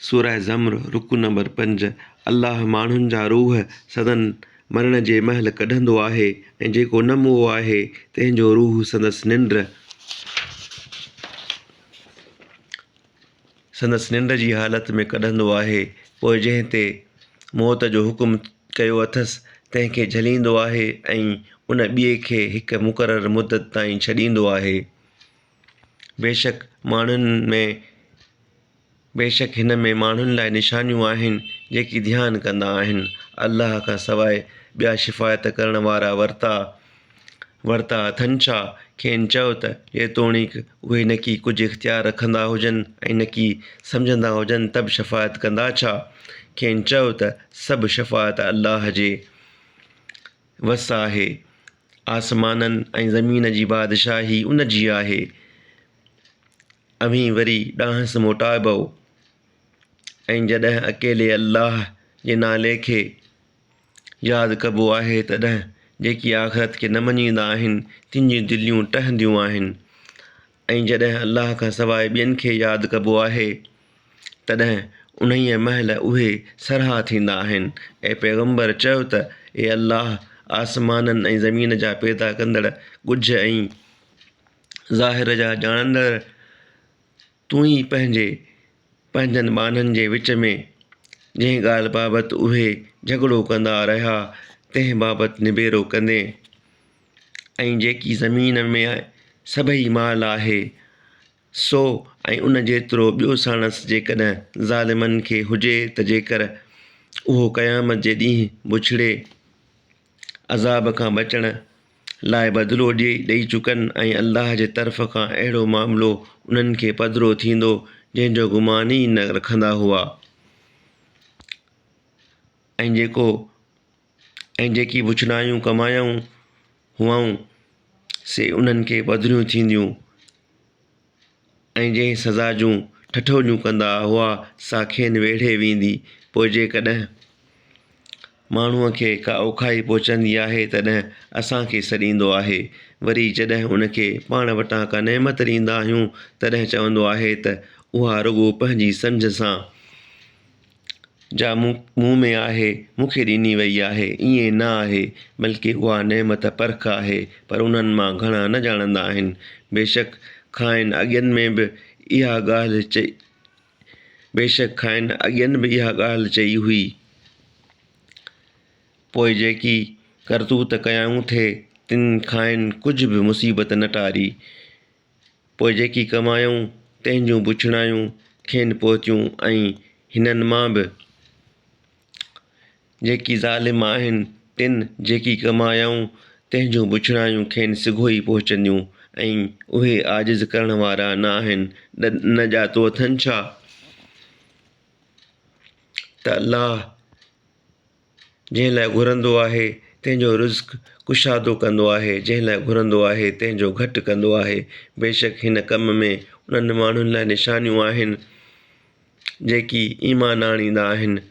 सूरह ज़म्र रुकू नंबर 5। अल्लाह माण्हुनि जा रूह सदन मरण जे महल कढंदो आहे ऐं जेको न मुओ आहे तंहिंजो रूह संदसि निंड जी हालत में कढंदो आहे। पोइ जंहिं ते मौत जो हुकुम कयो अथसि तंहिंखे झलींदो आहे ऐं उन ॿिए खे हिक मुक़रर मुदत ताईं छॾींदो आहे। बेशक हिन में माण्हुनि लाइ निशानियूं आहिनि जेकी ध्यानु कंदा आहिनि। अल्लाह खां सवाइ ॿिया शिफ़ायत करण वारा वरिता अथनि छा? खेनि चयो त जेतोणीकि उहे न की कुझु इख़्तियार रखंदा हुजनि ऐं न की सम्झंदा हुजनि त बि शफ़ायत कंदा छा? खेनि चयो त सभु शफ़ायत अल्लाह जे वस आहे। आसमाननि ऐं ज़मीन जी बादशाही उन जी आहे। अव्हीं वरी ॾांहुंसि मोटाइबो ऐं जॾहिं अकेले अल्लाह जे नाले खे यादि कबो आहे तॾहिं जेकी आख़िरत खे न मञींदा आहिनि तिन जूं दिलियूं टहंदियूं आहिनि ऐं जॾहिं अल्लाह खां सवाइ ॿियनि खे यादि कबो आहे तॾहिं उन्हीअ महिल उहे सरहा थींदा आहिनि। ऐं पैगम्बर चयो त ए अल्लाह, आसमाननि ऐं ज़मीन जा पैदा कंदड़, ॻुझ ऐं ज़ाहिर जा ॼाणंदड़, तूं ई पंहिंजनि ॿाननि जे विच में जंहिं ॻाल्हि बाबति उहे झगड़ो कंदा रहिया तंहिं बाबति निबेरो कंदे ऐं जेकी ज़मीन में सभई माल आहे सो ऐं उन जेतिरो ॿियो साणसि जेकॾहिं ज़ालिमनि खे हुजे त जेकर उहो क़यामत जे ॾींहुं बुछड़े अज़ाब खां बचण लाइ बदिलो ॾेई चुकनि ऐं अल्लाह जे तरफ़ खां अहिड़ो मामिलो उन्हनि खे पधिरो थींदो जंहिंजो गुमान ई न रखंदा हुआ ऐं जेकी बुछड़ायूं कमायूं हुआऊं से उन्हनि खे पधिरियूं थींदियूं ऐं जंहिं सज़ा जूं ठठोलियूं कंदा हुआ सा खेनि वेढ़े वेंदी। पोइ जेकॾहिं माण्हूअ खे का औखाई पहुचंदी आहे तॾहिं असांखे सॾींदो आहे। वरी जॾहिं उनखे पाण वटां का नेमत ॾींदा आहियूं तॾहिं चवंदो आहे त उहा रुॻो पंहिंजी सम्झ सां जा मूं में आहे, मूंखे ॾिनी वई आहे। ईअं न आहे, बल्कि उहा नेमत परख आहे, पर उन्हनि मां घणा न ॼाणंदा आहिनि। बेशक खाइनि अॻियनि में बि इहा ॻाल्हि चई हुई। पोइ जेकी करतूत कयाऊं थे तिन खाइनि कुझु बि मुसीबत न टारी। पोइ जेकी कमायूं तंहिंजूं बुछड़ायूं खेनि पहुतियूं ऐं हिननि मां बि जेकी ज़ालिम आहिनि तिन जेकी कमायूं तंहिंजूं बुछड़ायूं खेनि सिघो ई पहुचंदियूं ऐं उहे आजिज़ करण वारा न आहिनि। न ॼातो अथनि छा त अल्लाह जंहिं लाइ घुरंदो आहे तंहिंजो रिज़्क़ कुशादो कंदो आहे, जंहिं लाइ घुरंदो आहे तंहिंजो घटि कंदो आहे। बेशक हिन कम में उन्हनि माण्हुनि लाइ निशानियूं आहिनि जेकी ईमान आणींदा आहिनि।